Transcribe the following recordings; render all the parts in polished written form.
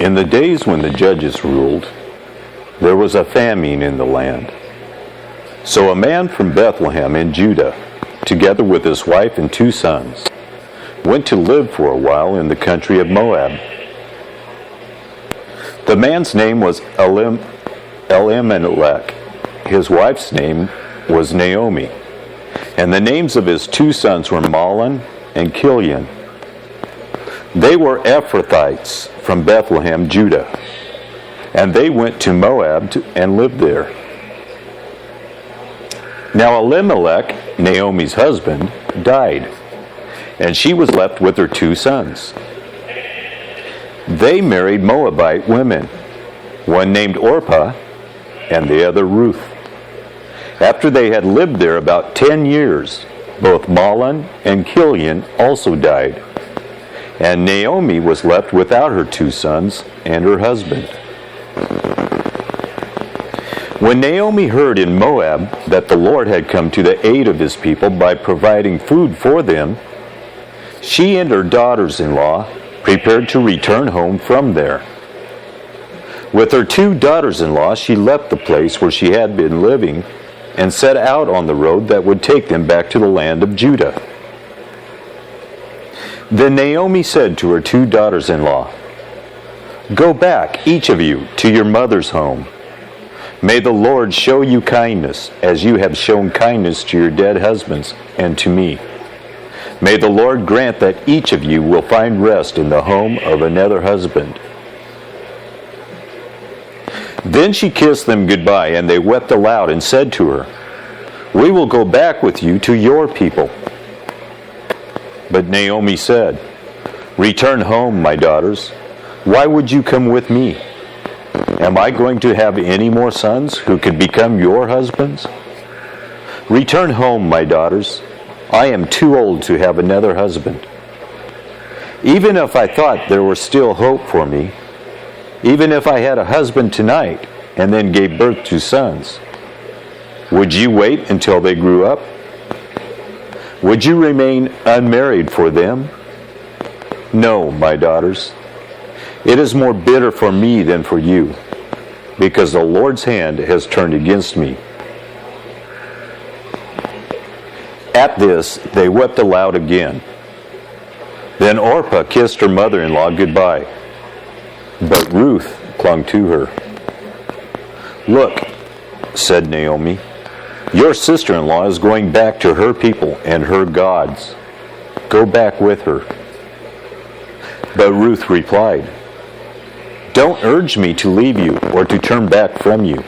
In the days when the judges ruled, there was a famine in the land. So a man from Bethlehem in Judah, together with his wife and 2 sons, went to live for a while in the country of Moab. The man's name was Elimelech. His wife's name was Naomi. And the names of his 2 sons were Mahlon and Chilion. They were Ephrathites from Bethlehem, Judah. And they went to Moab and lived there. Now Elimelech, Naomi's husband, died, and she was left with her 2 sons. They married Moabite women, one named Orpah and the other Ruth. After they had lived there about 10 years, both Mahlon and Chilion also died, and Naomi was left without her 2 sons and her husband. When Naomi heard in Moab that the Lord had come to the aid of his people by providing food for them, she and her daughters-in-law prepared to return home from there. With her 2 daughters-in-law, she left the place where she had been living and set out on the road that would take them back to the land of Judah. Then Naomi said to her 2 daughters-in-law, "Go back, each of you, to your mother's home. May the Lord show you kindness, as you have shown kindness to your dead husbands and to me. May the Lord grant that each of you will find rest in the home of another husband." Then she kissed them goodbye, and they wept aloud and said to her, "We will go back with you to your people." But Naomi said, "Return home, my daughters. Why would you come with me? Am I going to have any more sons who could become your husbands? Return home, my daughters. I am too old to have another husband. Even if I thought there was still hope for me, even if I had a husband tonight and then gave birth to sons, would you wait until they grew up? Would you remain unmarried for them? No, my daughters. It is more bitter for me than for you, because the Lord's hand has turned against me." At this, they wept aloud again. Then Orpah kissed her mother-in-law goodbye, but Ruth clung to her. "Look," said Naomi, "your sister-in-law is going back to her people and her gods. Go back with her." But Ruth replied, "Don't urge me to leave you or to turn back from you.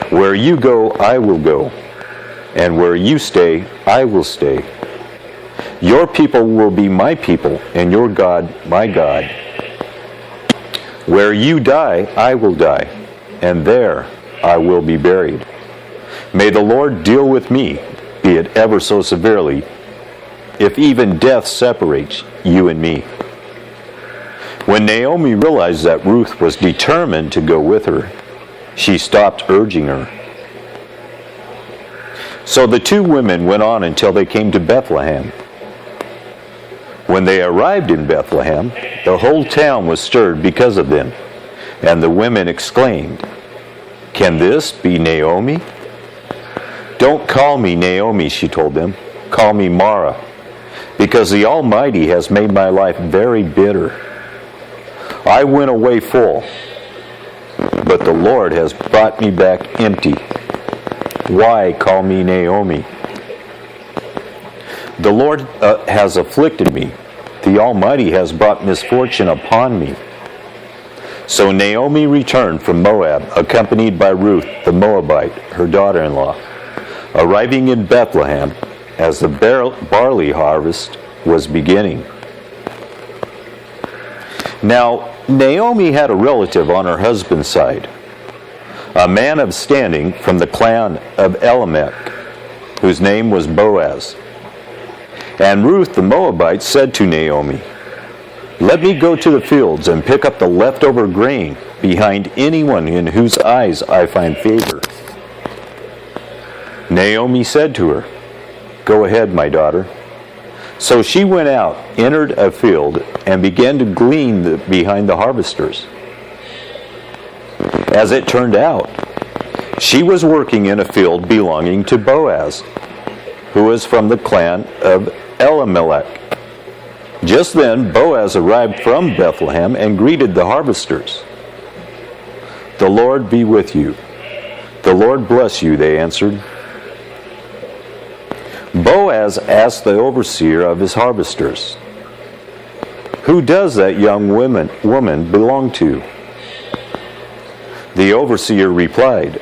Where you go, I will go, and where you stay, I will stay. Your people will be my people, and your God, my God. Where you die, I will die, and there I will be buried. May the Lord deal with me, be it ever so severely, if even death separates you and me." When Naomi realized that Ruth was determined to go with her, she stopped urging her. So the 2 women went on until they came to Bethlehem. When they arrived in Bethlehem, the whole town was stirred because of them, and the women exclaimed, "Can this be Naomi?" "Don't call me Naomi," she told them. "Call me Mara, because the Almighty has made my life very bitter. I went away full, but the Lord has brought me back empty. Why call me Naomi? The Lord has afflicted me. The Almighty has brought misfortune upon me." So Naomi returned from Moab, accompanied by Ruth the Moabite, her daughter-in-law, arriving in Bethlehem as the barley harvest was beginning. Now, Naomi had a relative on her husband's side, a man of standing from the clan of Elimelech, whose name was Boaz. And Ruth the Moabite said to Naomi, "Let me go to the fields and pick up the leftover grain behind anyone in whose eyes I find favor." Naomi said to her, "Go ahead, my daughter." So she went out, entered a field, and began to glean behind the harvesters. As it turned out, she was working in a field belonging to Boaz, who was from the clan of Elimelech. Just then, Boaz arrived from Bethlehem and greeted the harvesters. "The Lord be with you." "The Lord bless you," they answered. Boaz asked the overseer of his harvesters, "Who does that young woman belong to?" The overseer replied,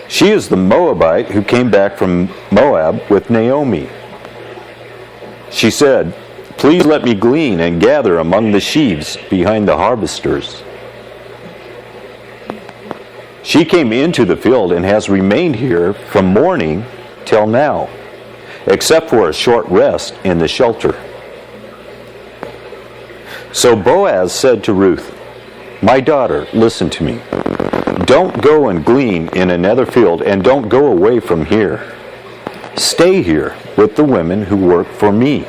"She is the Moabite who came back from Moab with Naomi." She said, "Please let me glean and gather among the sheaves behind the harvesters." She came into the field and has remained here from morning till now, except for a short rest in the shelter. So Boaz said to Ruth, "My daughter, listen to me. Don't go and glean in another field, and don't go away from here. Stay here with the women who work for me.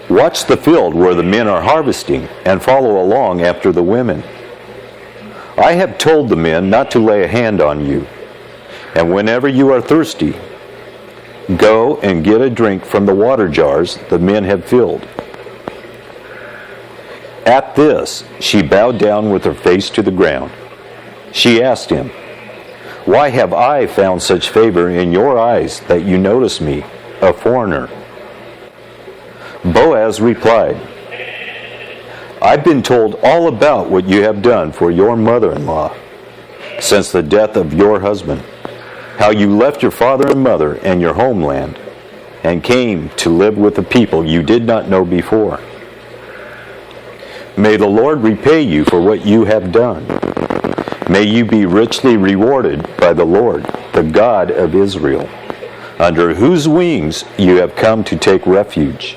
Watch the field where the men are harvesting, and follow along after the women. I have told the men not to lay a hand on you, and whenever you are thirsty, go and get a drink from the water jars the men have filled." At this, she bowed down with her face to the ground. She asked him, "Why have I found such favor in your eyes that you notice me, a foreigner?" Boaz replied, "I've been told all about what you have done for your mother-in-law since the death of your husband, how you left your father and mother and your homeland and came to live with a people you did not know before. May the Lord repay you for what you have done. May you be richly rewarded by the Lord, the God of Israel, under whose wings you have come to take refuge.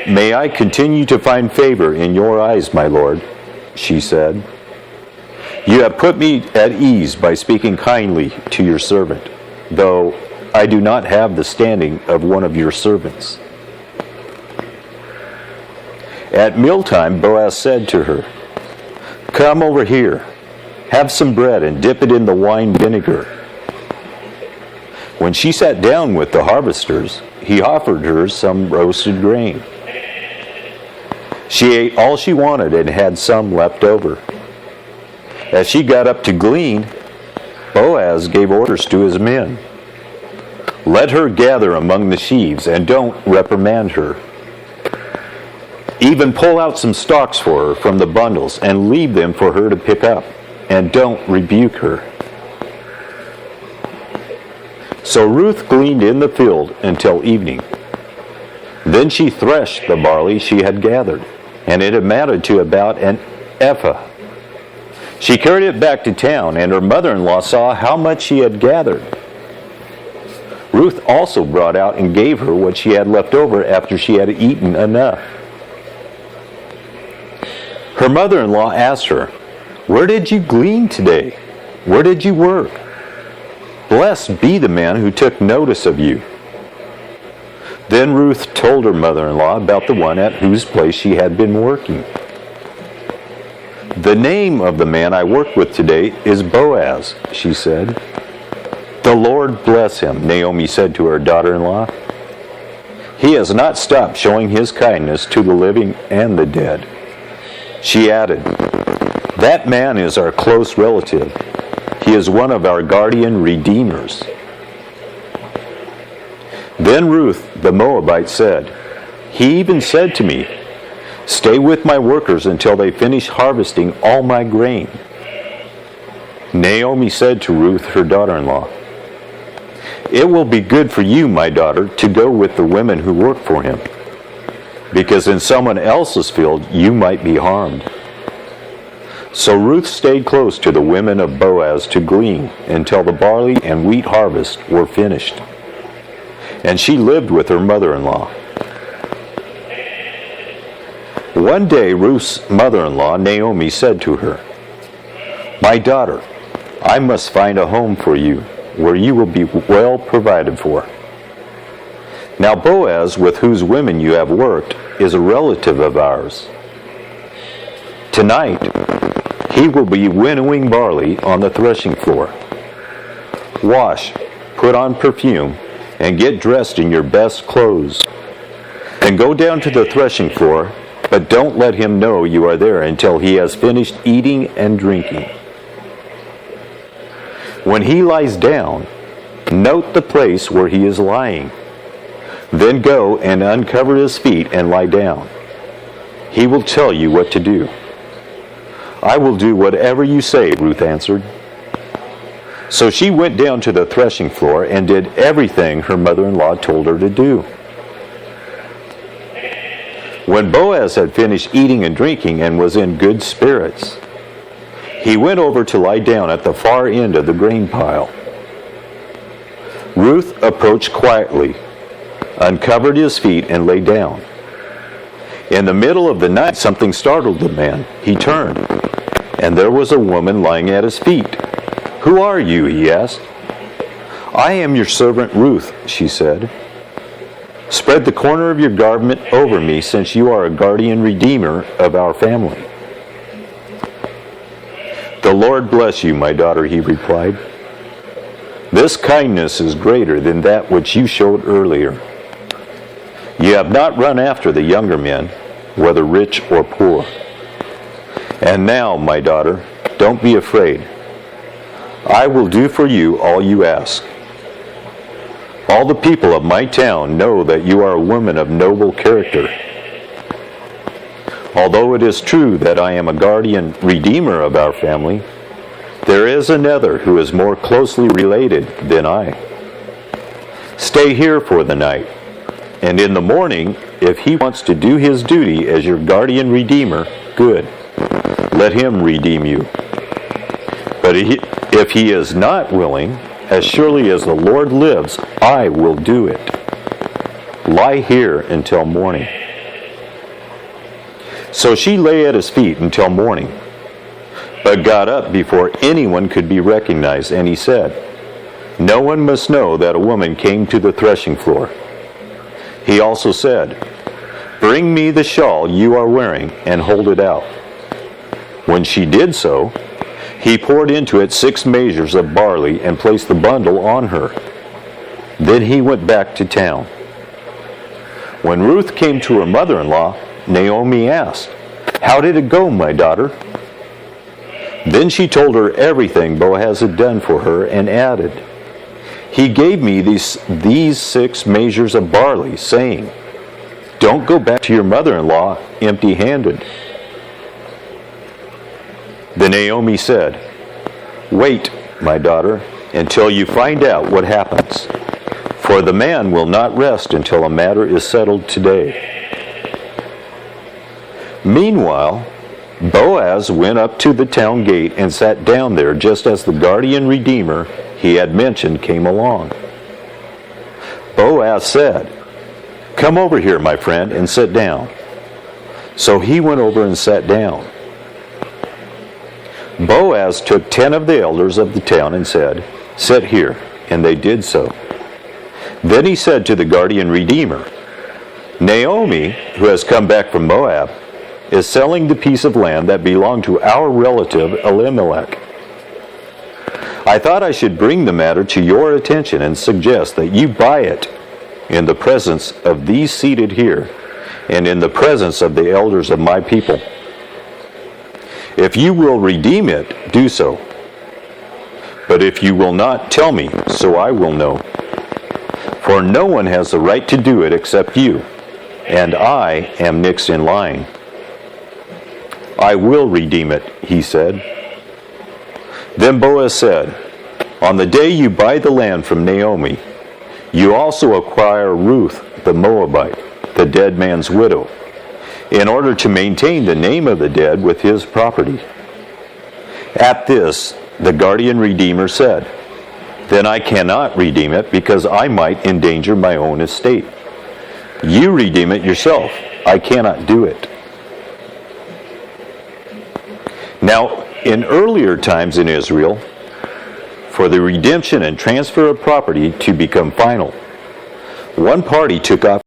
May I continue to find favor in your eyes, my Lord," she said. "You have put me at ease by speaking kindly to your servant, though I do not have the standing of one of your servants." At mealtime, Boaz said to her, "Come over here, have some bread and dip it in the wine vinegar." When she sat down with the harvesters, he offered her some roasted grain. She ate all she wanted and had some left over. As she got up to glean, Boaz gave orders to his men. "Let her gather among the sheaves and don't reprimand her. Even pull out some stalks for her from the bundles and leave them for her to pick up, and don't rebuke her." So Ruth gleaned in the field until evening. Then she threshed the barley she had gathered, and it amounted to about an ephah. She carried it back to town, and her mother-in-law saw how much she had gathered. Ruth also brought out and gave her what she had left over after she had eaten enough. Her mother-in-law asked her, "Where did you glean today? Where did you work? Blessed be the man who took notice of you." Then Ruth told her mother-in-law about the one at whose place she had been working. "The name of the man I worked with today is Boaz," she said. "The Lord bless him," Naomi said to her daughter-in-law. "He has not stopped showing his kindness to the living and the dead." She added, "That man is our close relative. He is one of our guardian redeemers." Then Ruth, the Moabite, said, "He even said to me, 'Stay with my workers until they finish harvesting all my grain.'" Naomi said to Ruth, her daughter-in-law, "It will be good for you, my daughter, to go with the women who work for him, because in someone else's field you might be harmed." So Ruth stayed close to the women of Boaz to glean until the barley and wheat harvest were finished. And she lived with her mother-in-law. One day Ruth's mother-in-law, Naomi, said to her, "My daughter, I must find a home for you where you will be well provided for. Now Boaz, with whose women you have worked, is a relative of ours. Tonight, he will be winnowing barley on the threshing floor. Wash, put on perfume, and get dressed in your best clothes. And go down to the threshing floor, but don't let him know you are there until he has finished eating and drinking. When he lies down, note the place where he is lying. Then go and uncover his feet and lie down. He will tell you what to do. I will do whatever you say, Ruth answered. So she went down to the threshing floor and did everything her mother-in-law told her to do. When Boaz had finished eating and drinking and was in good spirits, he went over to lie down at the far end of the grain pile. Ruth approached quietly, uncovered his feet, and lay down. In the middle of the night, something startled the man. He turned, and there was a woman lying at his feet. "Who are you?" he asked. "I am your servant Ruth," she said. "Spread the corner of your garment over me, since you are a guardian redeemer of our family." "The Lord bless you, my daughter," he replied. "This kindness is greater than that which you showed earlier. You have not run after the younger men, whether rich or poor. And now, my daughter, don't be afraid. I will do for you all you ask. All the people of my town know that you are a woman of noble character. Although it is true that I am a guardian redeemer of our family, there is another who is more closely related than I. Stay here for the night, and in the morning, if he wants to do his duty as your guardian redeemer, good. Let him redeem you. But if he is not willing, as surely as the Lord lives, I will do it. Lie here until morning." So she lay at his feet until morning, but got up before anyone could be recognized, and he said, "No one must know that a woman came to the threshing floor." He also said, "Bring me the shawl you are wearing and hold it out." When she did so, he poured into it 6 measures of barley and placed the bundle on her. Then he went back to town. When Ruth came to her mother-in-law, Naomi asked, "How did it go, my daughter?" Then she told her everything Boaz had done for her and added, "He gave me these 6 measures of barley, saying, 'Don't go back to your mother-in-law empty-handed.'" Then Naomi said, "Wait, my daughter, until you find out what happens, for the man will not rest until a matter is settled today." Meanwhile, Boaz went up to the town gate and sat down there just as the guardian redeemer he had mentioned came along. Boaz said, "Come over here, my friend, and sit down." So he went over and sat down. Boaz took 10 of the elders of the town and said, "Sit here," and they did so. Then he said to the guardian redeemer, "Naomi, who has come back from Moab, is selling the piece of land that belonged to our relative Elimelech. I thought I should bring the matter to your attention and suggest that you buy it in the presence of these seated here and in the presence of the elders of my people. If you will redeem it, do so. But if you will not, tell me, so I will know. For no one has the right to do it except you, and I am next in line." "I will redeem it," he said. Then Boaz said, "On the day you buy the land from Naomi, you also acquire Ruth the Moabite, the dead man's widow, in order to maintain the name of the dead with his property." At this, the guardian redeemer said, "Then I cannot redeem it because I might endanger my own estate. You redeem it yourself. I cannot do it." Now, in earlier times in Israel, for the redemption and transfer of property to become final, one party took off